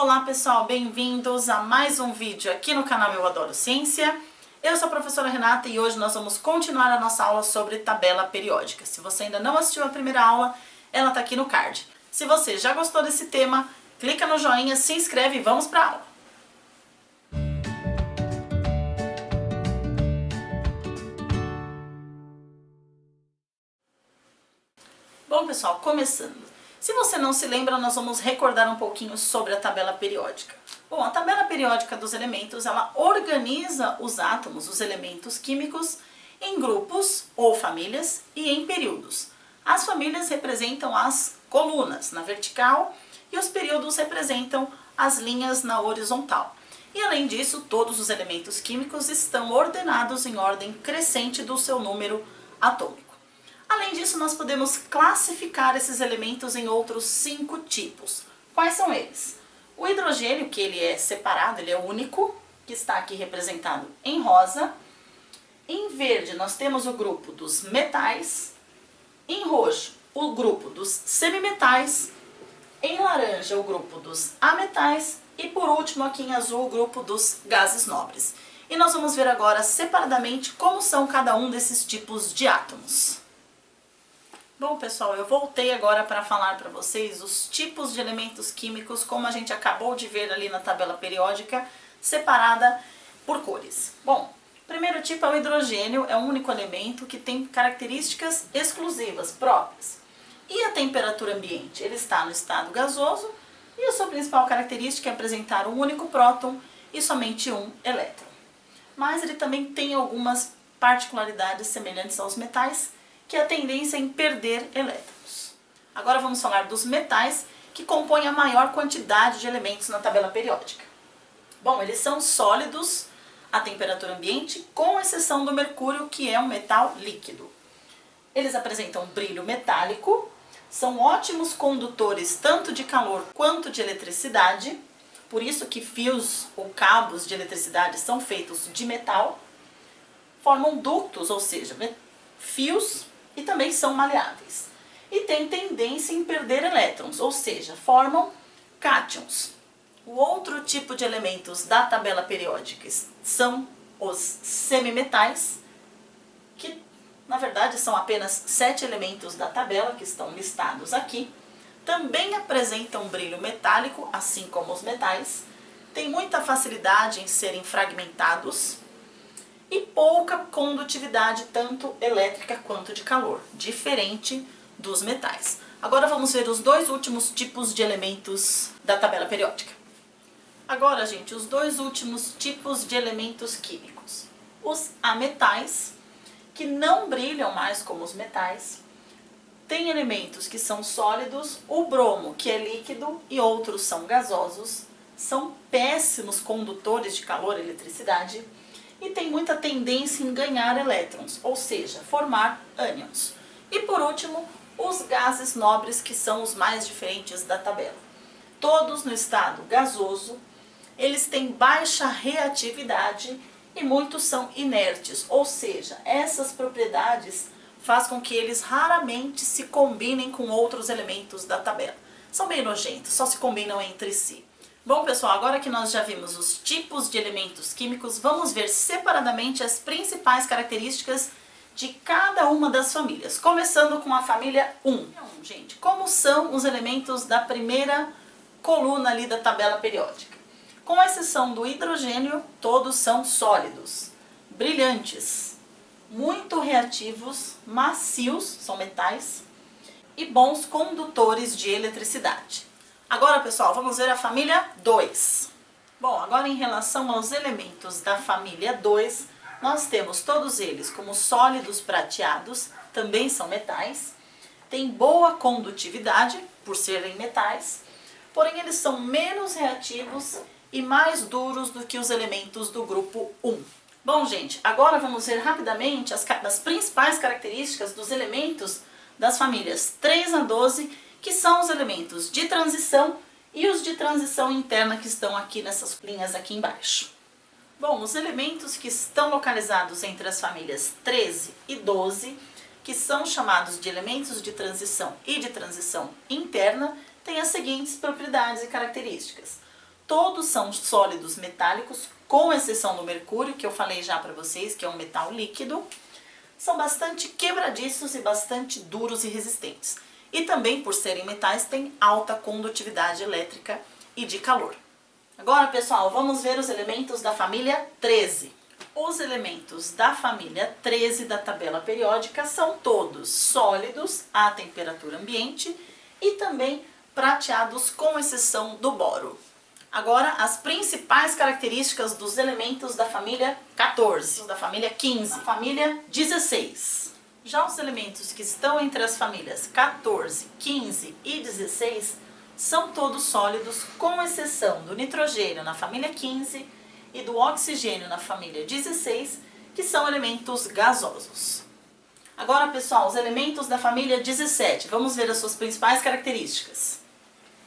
Olá pessoal, bem-vindos a mais um vídeo aqui no canal Eu Adoro Ciência. Eu sou a professora Renata e hoje nós vamos continuar a nossa aula sobre tabela periódica. Se você ainda não assistiu a primeira aula, ela está aqui no card. Se você já gostou desse tema, clica no joinha, se inscreve e vamos para a aula. Bom pessoal, começando. Se você não se lembra, nós vamos recordar um pouquinho sobre a tabela periódica. Bom, a tabela periódica dos elementos, ela organiza os átomos, os elementos químicos, em grupos ou famílias e em períodos. As famílias representam as colunas na vertical e os períodos representam as linhas na horizontal. E além disso, todos os elementos químicos estão ordenados em ordem crescente do seu número atômico. Além disso, nós podemos classificar esses elementos em outros 5 tipos. Quais são eles? O hidrogênio, que ele é separado, ele é único, que está aqui representado em rosa. Em verde, nós temos o grupo dos metais. Em roxo, o grupo dos semimetais. Em laranja, o grupo dos ametais. E por último, aqui em azul, o grupo dos gases nobres. E nós vamos ver agora separadamente como são cada um desses tipos de átomos. Bom pessoal, eu voltei agora para falar para vocês os tipos de elementos químicos, como a gente acabou de ver ali na tabela periódica, separada por cores. Bom, o primeiro tipo é o hidrogênio, é um único elemento que tem características exclusivas, próprias. E a temperatura ambiente? Ele está no estado gasoso e a sua principal característica é apresentar um único próton e somente um elétron. Mas ele também tem algumas particularidades semelhantes aos metais, que é a tendência em perder elétrons. Agora vamos falar dos metais, que compõem a maior quantidade de elementos na tabela periódica. Bom, eles são sólidos à temperatura ambiente, com exceção do mercúrio, que é um metal líquido. Eles apresentam brilho metálico, são ótimos condutores tanto de calor quanto de eletricidade, por isso que fios ou cabos de eletricidade são feitos de metal, formam ductos, ou seja, fios, e também são maleáveis. E têm tendência em perder elétrons, ou seja, formam cátions. O outro tipo de elementos da tabela periódica são os semimetais, que na verdade são apenas 7 elementos da tabela que estão listados aqui. Também apresentam brilho metálico, assim como os metais, têm muita facilidade em serem fragmentados, e pouca condutividade, tanto elétrica quanto de calor, diferente dos metais. Agora vamos ver os dois últimos tipos de elementos da tabela periódica. Agora, gente, os dois últimos tipos de elementos químicos. Os ametais, que não brilham mais como os metais, têm elementos que são sólidos, o bromo, que é líquido, e outros são gasosos, são péssimos condutores de calor e eletricidade, e tem muita tendência em ganhar elétrons, ou seja, formar ânions. E por último, os gases nobres, que são os mais diferentes da tabela. Todos no estado gasoso, eles têm baixa reatividade e muitos são inertes, ou seja, essas propriedades fazem com que eles raramente se combinem com outros elementos da tabela. São bem nojentos, só se combinam entre si. Bom pessoal, agora que nós já vimos os tipos de elementos químicos, vamos ver separadamente as principais características de cada uma das famílias, começando com a família 1. Gente, como são os elementos da primeira coluna ali da tabela periódica? Com exceção do hidrogênio, todos são sólidos, brilhantes, muito reativos, macios, são metais, e bons condutores de eletricidade. Agora, pessoal, vamos ver a família 2. Bom, agora em relação aos elementos da família 2, nós temos todos eles como sólidos prateados, também são metais, têm boa condutividade, por serem metais, porém eles são menos reativos e mais duros do que os elementos do grupo 1. Bom, gente, agora vamos ver rapidamente as principais características dos elementos das famílias 3 a 12, que são os elementos de transição e os de transição interna que estão aqui nessas linhas aqui embaixo. Bom, os elementos que estão localizados entre as famílias 13 e 12, que são chamados de elementos de transição e de transição interna, têm as seguintes propriedades e características. todos são sólidos metálicos, com exceção do mercúrio, que eu falei já para vocês, que é um metal líquido. São bastante quebradiços e bastante duros e resistentes. E também, por serem metais, têm alta condutividade elétrica e de calor. Agora, pessoal, vamos ver os elementos da família 13. Os elementos da família 13 da tabela periódica são todos sólidos à temperatura ambiente e também prateados, com exceção do boro. Agora, as principais características dos elementos da família 14, da família 15, da família 16. Já os elementos que estão entre as famílias 14, 15 e 16 são todos sólidos, com exceção do nitrogênio na família 15 e do oxigênio na família 16, que são elementos gasosos. Agora, pessoal, os elementos da família 17, vamos ver as suas principais características.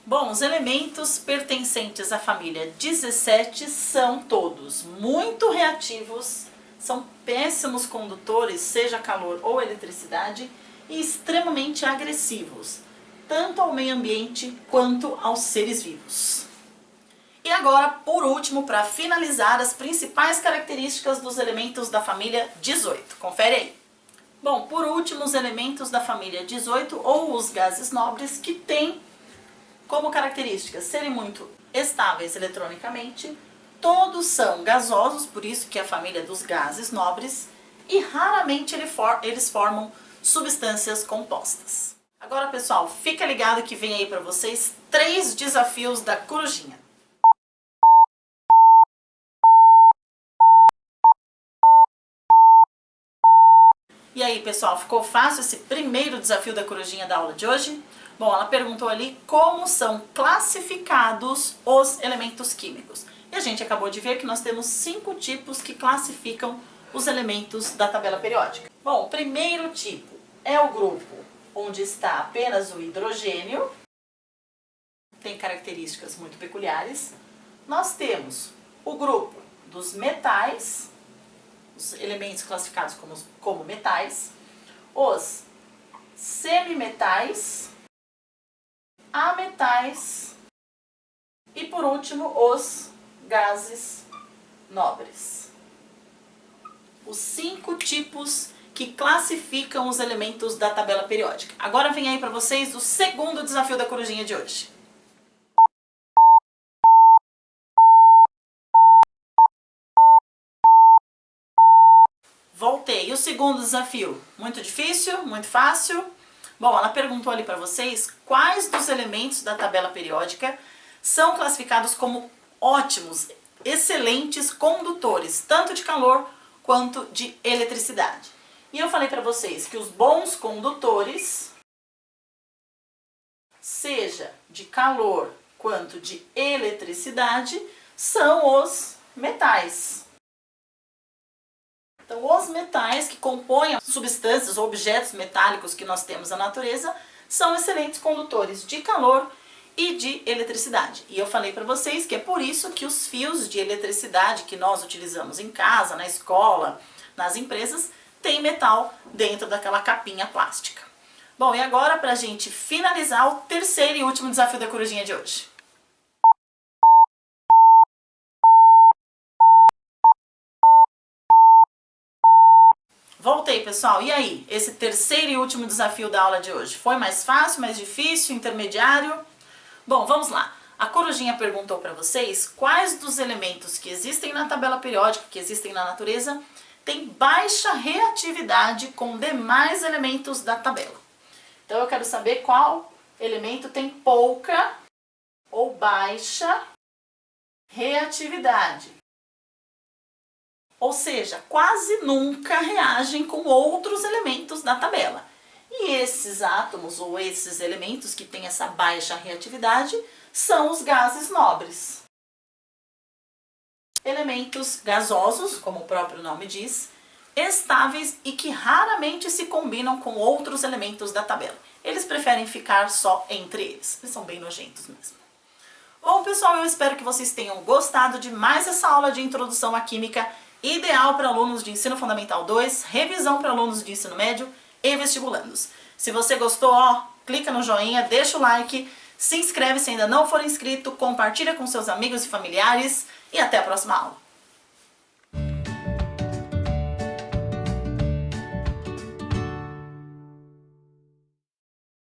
Bom, os elementos pertencentes à família 17 são todos muito reativos, são péssimos condutores, seja calor ou eletricidade, e extremamente agressivos, tanto ao meio ambiente quanto aos seres vivos. E agora, por último, para finalizar, as principais características dos elementos da família 18. Confere aí. Bom, por último, os elementos da família 18, ou os gases nobres, que têm como características serem muito estáveis eletronicamente, todos são gasosos, por isso que é a família dos gases nobres, e raramente eles formam substâncias compostas. Agora, pessoal, fica ligado que vem aí para vocês 3 desafios da corujinha. E aí, pessoal, ficou fácil esse primeiro desafio da corujinha da aula de hoje? Bom, ela perguntou ali como são classificados os elementos químicos. E a gente acabou de ver que nós temos 5 tipos que classificam os elementos da tabela periódica. Bom, o primeiro tipo é o grupo onde está apenas o hidrogênio, tem características muito peculiares. Nós temos o grupo dos metais, os elementos classificados como metais, os semimetais, ametais e, por último, os gases nobres. Os 5 tipos que classificam os elementos da tabela periódica. Agora vem aí para vocês o segundo desafio da corujinha de hoje. Voltei. E o segundo desafio? Muito difícil? Muito fácil? Bom, ela perguntou ali para vocês quais dos elementos da tabela periódica são classificados como ótimos, excelentes condutores, tanto de calor quanto de eletricidade. E eu falei para vocês que os bons condutores, seja de calor quanto de eletricidade, são os metais. Então, os metais que compõem as substâncias ou objetos metálicos que nós temos na natureza são excelentes condutores de calor e de eletricidade. E eu falei para vocês que é por isso que os fios de eletricidade que nós utilizamos em casa, na escola, nas empresas, tem metal dentro daquela capinha plástica. Bom, e agora, para a gente finalizar, o terceiro e último desafio da corujinha de hoje. Voltei, pessoal. E aí? Esse terceiro e último desafio da aula de hoje. Foi mais fácil, mais difícil, intermediário? Bom, vamos lá. A corujinha perguntou para vocês quais dos elementos que existem na tabela periódica, que existem na natureza, tem baixa reatividade com demais elementos da tabela. Então eu quero saber qual elemento tem pouca ou baixa reatividade. Ou seja, quase nunca reagem com outros elementos da tabela. E esses átomos ou esses elementos que têm essa baixa reatividade são os gases nobres. Elementos gasosos, como o próprio nome diz, estáveis e que raramente se combinam com outros elementos da tabela. Eles preferem ficar só entre eles. Eles são bem nojentos mesmo. Bom, pessoal, eu espero que vocês tenham gostado de mais essa aula de introdução à química, ideal para alunos de ensino fundamental 2, revisão para alunos de ensino médio e vestibulandos. Se você gostou, clica no joinha, deixa o like, Se inscreve se ainda não for inscrito, compartilha com seus amigos e familiares e até a próxima aula.